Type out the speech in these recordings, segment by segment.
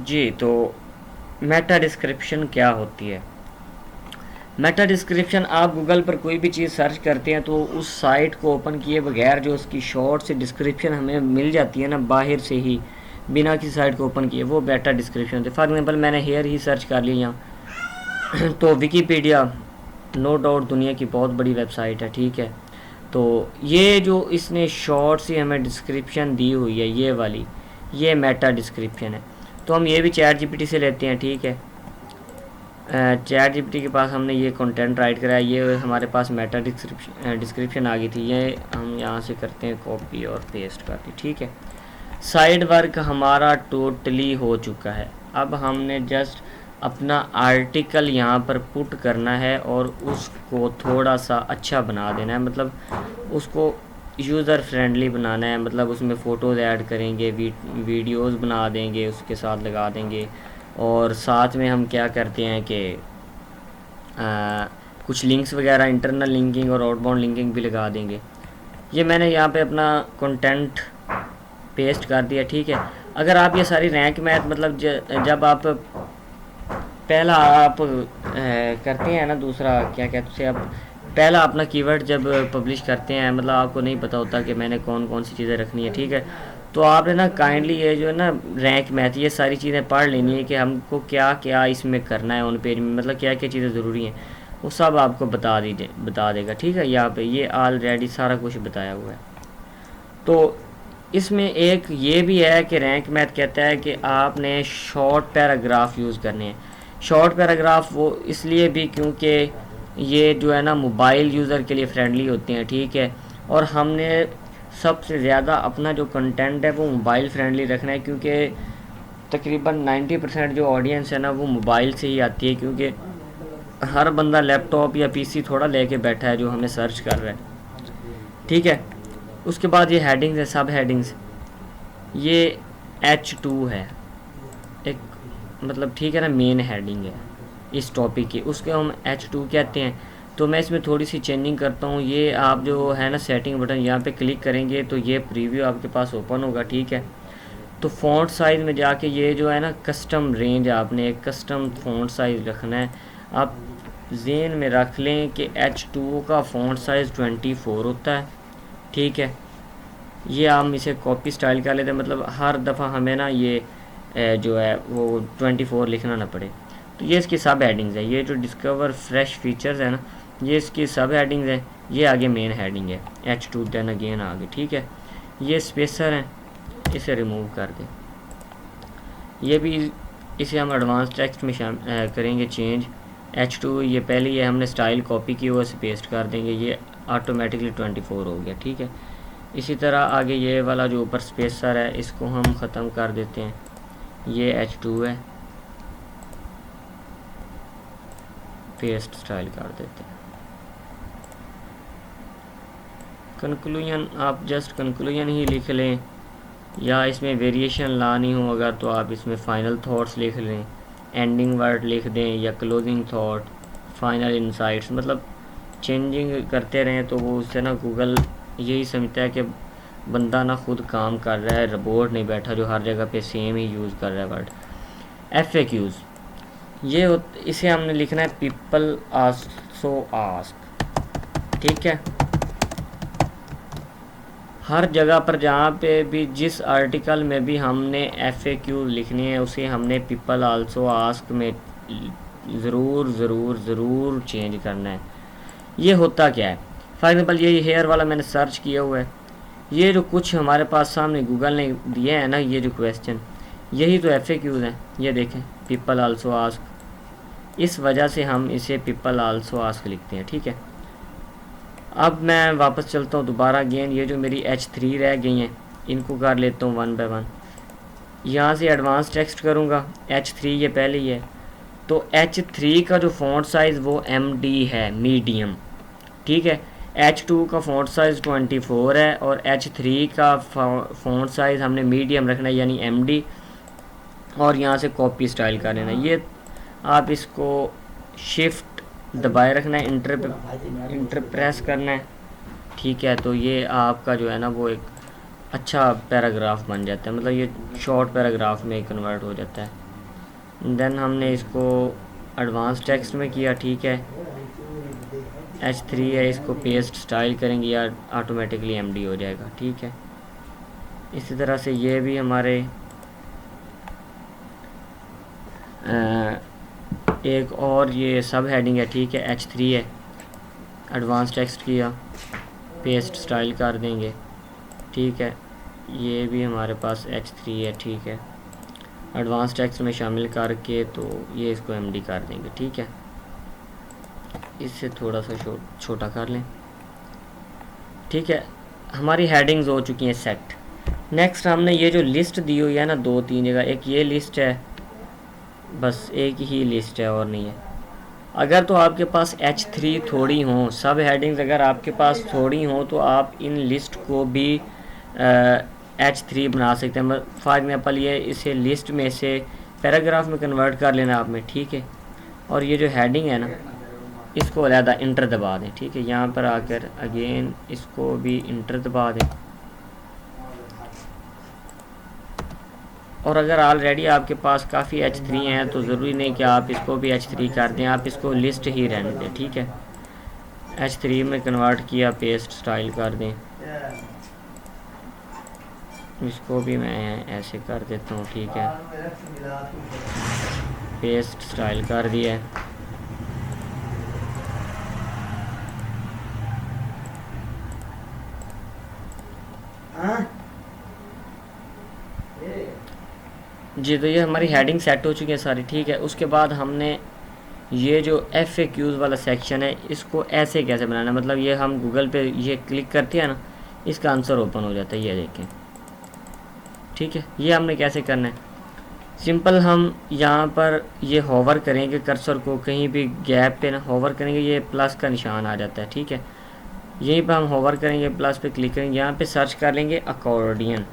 जी, तो Meta description क्या होती है? मेटा डिस्क्रिप्शन, आप गूगल पर कोई भी चीज़ सर्च करते हैं तो उस साइट को ओपन किए बगैर जो उसकी शॉर्ट से डिस्क्रिप्शन हमें मिल जाती है ना बाहर से ही, बिना किसी साइट को ओपन किए, वो मेटा डिस्क्रिप्शन होती है। फॉर एग्जांपल मैंने हेयर ही सर्च कर लिया यहाँ तो विकीपीडिया नो डाउट दुनिया की बहुत बड़ी वेबसाइट है, ठीक है। तो ये जो इसने शॉर्ट सी हमें डिस्क्रिप्शन दी हुई है ये वाली, ये मेटा डिस्क्रिप्शन है। तो हम ये भी चैट जीपीटी से लेते हैं, ठीक है। चैट जीपीटी के पास हमने ये कंटेंट राइट कराया, ये हमारे पास मेटा डिस्क्रिप्शन आ गई थी, ये हम यहाँ से करते हैं कॉपी और पेस्ट करते, ठीक है। साइड वर्क हमारा टोटली हो चुका है। अब हमने जस्ट अपना आर्टिकल यहाँ पर पुट करना है और उसको थोड़ा सा अच्छा बना देना है, मतलब उसको यूज़र फ्रेंडली बनाना है। मतलब उसमें फ़ोटोज़ ऐड करेंगे, वीडियोज़ बना देंगे, उसके साथ लगा देंगे। और साथ में हम क्या करते हैं कि कुछ लिंक्स वगैरह, इंटरनल लिंकिंग और आउटबाउंड लिंकिंग भी लगा देंगे। ये मैंने यहाँ पे अपना कंटेंट पेस्ट कर दिया, ठीक है। अगर आप ये सारी रैंक मैथ, मतलब जब आप पहला आप करते हैं ना, दूसरा क्या कहते हैं, आप पहला अपना कीवर्ड जब पब्लिश करते हैं, मतलब आपको नहीं पता होता कि मैंने कौन कौन सी चीज़ें रखनी है, ठीक है। तो आपने ना काइंडली ये जो है ना रैंक मैथ, ये सारी चीज़ें पढ़ लेनी है कि हमको क्या क्या इसमें करना है उन पेज में, मतलब क्या क्या चीज़ें ज़रूरी हैं, वो सब आपको बता देगा, ठीक है। यहाँ पे ये ऑलरेडी सारा कुछ बताया हुआ है। तो इसमें एक ये भी है कि रैंक मैथ कहता है कि आपने शॉर्ट पैराग्राफ यूज़ करने हैं। शॉर्ट पैराग्राफ वो इसलिए भी क्योंकि ये जो है ना मोबाइल यूज़र के लिए फ्रेंडली होते हैं, ठीक है। और हमने सबसे ज़्यादा अपना जो कंटेंट है वो मोबाइल फ्रेंडली रखना है, क्योंकि तकरीबन 90% जो ऑडियंस है ना वो मोबाइल से ही आती है, क्योंकि हर बंदा लैपटॉप या पीसी थोड़ा लेके बैठा है जो हमें सर्च कर रहा है, ठीक है। उसके बाद ये हेडिंग्स है, सब हेडिंग्स, ये H2 है एक, मतलब ठीक है ना, मेन हेडिंग है इस टॉपिक की, उसको हम H2 कहते हैं। तो मैं इसमें थोड़ी सी चेंजिंग करता हूँ। ये आप जो है ना सेटिंग बटन यहाँ पे क्लिक करेंगे तो ये प्रीव्यू आपके पास ओपन होगा, ठीक है। तो फ़ॉन्ट साइज़ में जाके ये जो है ना कस्टम रेंज, आपने एक कस्टम फ़ॉन्ट साइज़ रखना है। आप जेन में रख लें कि H2 का फ़ॉन्ट साइज़ 24 होता है, ठीक है। ये हम इसे कॉपी स्टाइल कर लेते हैं, मतलब हर दफ़ा हमें ना ये जो है वो 24 लिखना ना पड़े। तो ये इसकी सब हेडिंग्स है, ये जो डिस्कवर फ्रेश फीचर्स है ना, ये इसकी सब हेडिंग्स है। ये आगे मेन हेडिंग है H2 देन अगेन आगे, ठीक है। ये स्पेसर है, इसे रिमूव कर दें। ये भी, इसे हम एडवांस टेक्स्ट में करेंगे चेंज। H2 ये पहले ये हमने स्टाइल कॉपी की हुआ, इसे पेस्ट कर देंगे, ये ऑटोमेटिकली 24 हो गया, ठीक है। इसी तरह आगे ये वाला जो ऊपर स्पेसर है इसको हम ख़त्म कर देते हैं, ये H2 है, पेस्ट स्टाइल कर देते हैं। कंक्लूजन, आप जस्ट कंक्लूजन ही लिख लें, या इसमें वेरिएशन लानी हो अगर तो आप इसमें फाइनल थॉट्स लिख लें, एंडिंग वर्ड लिख दें, या क्लोजिंग थॉट, फाइनल इंसाइट्स, मतलब चेंजिंग करते रहें तो वो उससे ना गूगल यही समझता है कि बंदा ना खुद काम कर रहा है, रोबोट नहीं बैठा जो हर जगह पे सेम ही यूज़ कर रहा है वर्ड। FAQs, ये इसे हमने लिखना है पीपल आल्सो आस्क, ठीक है। हर जगह पर जहाँ पे भी जिस आर्टिकल में भी हमने FAQ लिखनी है उसे हमने पीपल आल्सो आस्क में ज़रूर ज़रूर ज़रूर चेंज करना है। ये होता क्या है, फॉर एग्ज़ाम्पल ये हेयर वाला मैंने सर्च किया हुआ है, ये जो कुछ हमारे पास सामने गूगल ने दिए हैं ना, ये जो क्वेश्चन, यही तो FAQs हैं। ये देखें, पीपल आल्सो आस्क, इस वजह से हम इसे पीपल आल्सो आस्क लिखते हैं, ठीक है। अब मैं वापस चलता हूँ दोबारा अगेन, ये जो मेरी H3 रह गई हैं इनको कर लेता हूँ 1 बाय 1। यहाँ से एडवांस टेक्स्ट करूँगा, H3 ये पहले ही है, तो H3 का जो फ़ॉन्ट साइज़ वो MD है, मीडियम, ठीक है। H2 का फ़ॉन्ट साइज़ 24 है और H3 का फ़ॉन्ट साइज़ हमने मीडियम रखना है यानी MD, और यहाँ से कॉपी स्टाइल कर लेना। ये आप इसको शिफ्ट दबाए रखना है, इंटर प्रेस करना है, ठीक है। तो ये आपका जो है ना वो एक अच्छा पैराग्राफ बन जाता है, मतलब ये शॉर्ट पैराग्राफ में कन्वर्ट हो जाता है। देन हमने इसको एडवांस टेक्स्ट में किया, ठीक है। H3 है, इसको पेस्ट स्टाइल करेंगे या ऑटोमेटिकली MD हो जाएगा, ठीक है। इसी तरह से ये भी हमारे एक और ये सब हेडिंग है, ठीक है। H3 है, एडवांस टेक्स्ट किया, पेस्ट स्टाइल कर देंगे, ठीक है। ये भी हमारे पास H3 है, ठीक है। एडवांस टेक्स्ट में शामिल करके तो ये इसको MD कर देंगे, ठीक है। इससे थोड़ा सा छोटा कर लें, ठीक है। हमारी हेडिंग्स हो चुकी हैं सेट। नेक्स्ट हमने ये जो लिस्ट दी हुई है ना 2-3 जगह, एक ये लिस्ट है, बस एक ही लिस्ट है और नहीं है। अगर तो आपके पास H3 थोड़ी हों, सब हेडिंग्स अगर आपके पास थोड़ी हों तो आप इन लिस्ट को भी H3 बना सकते हैं। फॉर एग्जाम्पल ये इसे लिस्ट में से पैराग्राफ में कन्वर्ट कर लेना आप में, ठीक है। और ये जो हेडिंग है ना, इसको अलहदा इंटर दबा दें, ठीक है। यहाँ पर आकर अगेन इसको भी इंटर दबा दें। और अगर ऑलरेडी आपके पास काफ़ी H3 हैं तो ज़रूरी नहीं कि आप इसको भी H3 कर दें, आप इसको लिस्ट ही रहने दें, ठीक है। H3 में कन्वर्ट किया, पेस्ट स्टाइल कर दें। इसको भी मैं ऐसे कर देता हूँ, ठीक है। पेस्ट स्टाइल कर दिया। जी, तो ये हमारी हेडिंग सेट हो चुकी है सारी, ठीक है। उसके बाद हमने ये जो FAQs वाला सेक्शन है इसको ऐसे कैसे बनाना, मतलब ये हम गूगल पे ये क्लिक करते हैं ना, इसका आंसर ओपन हो जाता है, ये देखें, ठीक है। ये हमने कैसे करना है, सिंपल हम यहाँ पर ये होवर करेंगे, कर्सर को कहीं भी गैप पे ना होवर करेंगे, ये प्लस का निशान आ जाता है, ठीक है। यहीं पर हम होवर करेंगे, प्लस पे क्लिक करेंगे, यहाँ पे सर्च कर लेंगे अकॉर्डियन।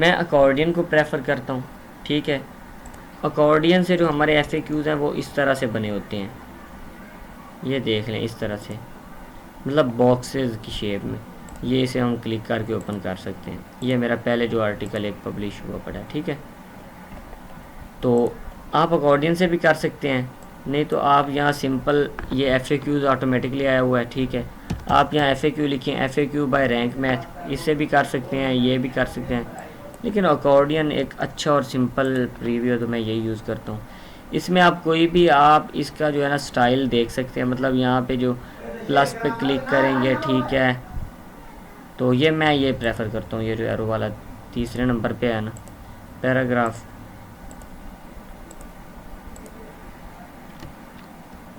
मैं अकॉर्डियन को प्रेफर करता हूँ, ठीक है। अकॉर्डियन से जो हमारे FAQs हैं वो इस तरह से बने होते हैं, ये देख लें, इस तरह से, मतलब बॉक्सेस की शेप में। ये इसे हम क्लिक करके ओपन कर सकते हैं। ये मेरा पहले जो आर्टिकल एक पब्लिश हुआ पड़ा है, ठीक है। तो आप अकॉर्डियन से भी कर सकते हैं, नहीं तो आप यहाँ सिंपल ये FAQs ऑटोमेटिकली आया हुआ है, ठीक है। आप यहाँ FAQ लिखें, FAQ बाय रैंक मैथ, इससे भी कर सकते हैं, ये भी कर सकते हैं। लेकिन अकॉर्डियन एक अच्छा और सिंपल प्रीव्यू है तो मैं यही यूज़ करता हूँ। इसमें आप कोई भी आप इसका जो है ना स्टाइल देख सकते हैं, मतलब यहाँ पे जो प्लस पे क्लिक करेंगे, ठीक है। तो ये मैं ये प्रेफर करता हूँ, ये जो एरो वाला तीसरे नंबर पे है ना पैराग्राफ,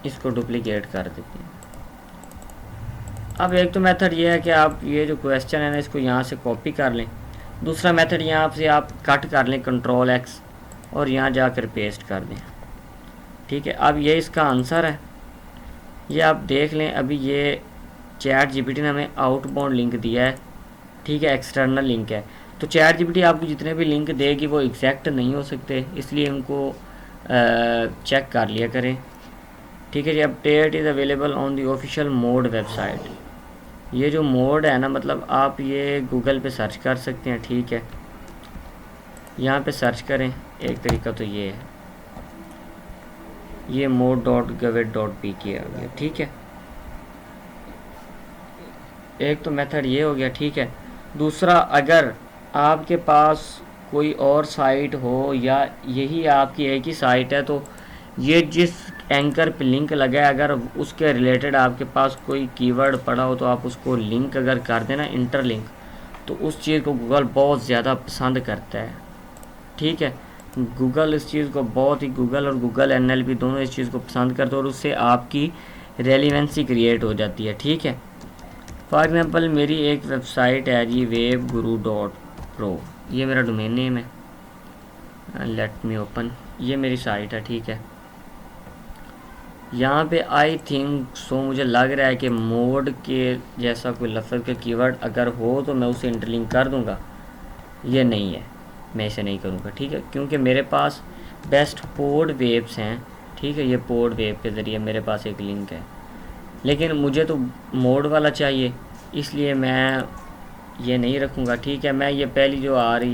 इसको डुप्लीकेट कर देते हैं। अब एक तो मेथड ये है कि आप ये जो क्वेश्चन है ना इसको यहाँ से कॉपी कर लें। दूसरा मेथड यहाँ से आप कट कर लें, Ctrl+X, और यहाँ जाकर पेस्ट कर दें, ठीक है। अब ये इसका आंसर है, ये आप देख लें। अभी ये ChatGPT ने हमें आउटबाउंड लिंक दिया है, ठीक है, एक्सटर्नल लिंक है। तो ChatGPT आपको जितने भी लिंक देगी वो एग्जैक्ट नहीं हो सकते, इसलिए उनको चेक कर लिया करें, ठीक है जी। Update is available on the official mod website. ये जो मोड है ना, मतलब आप ये गूगल पे सर्च कर सकते हैं, ठीक है। यहाँ पे सर्च करें, एक तरीका तो ये है, ये mod.gov.pk आ गया, ठीक है। एक तो मेथड ये हो गया, ठीक है। दूसरा, अगर आपके पास कोई और साइट हो या यही आपकी एक ही साइट है, तो ये जिस एंकर पे लिंक लगा है, अगर उसके रिलेटेड आपके पास कोई कीवर्ड पड़ा हो तो आप उसको लिंक अगर कर देना, इंटरलिंक, तो उस चीज़ को गूगल बहुत ज़्यादा पसंद करता है, ठीक है। गूगल इस चीज़ को बहुत ही, गूगल और गूगल NLP दोनों इस चीज़ को पसंद करते हैं और उससे आपकी रेलिवेंसी क्रिएट हो जाती है, ठीक है। फॉर एग्ज़ाम्पल मेरी एक वेबसाइट है जी webguru.pro, ये मेरा डोमेन नेम है, लेट मी ओपन, ये मेरी साइट है, ठीक है। यहाँ पे आई थिंक सो मुझे लग रहा है कि मोड के जैसा कोई लफ्ज़ का कीवर्ड अगर हो तो मैं उसे इंटरलिंक कर दूँगा, ये नहीं है, मैं इसे नहीं करूँगा, ठीक है। क्योंकि मेरे पास बेस्ट पोड वेब्स हैं, ठीक है। ये पोड वेब के ज़रिए मेरे पास एक लिंक है, लेकिन मुझे तो मोड वाला चाहिए, इसलिए मैं ये नहीं रखूँगा, ठीक है। मैं ये पहली जो आ रही है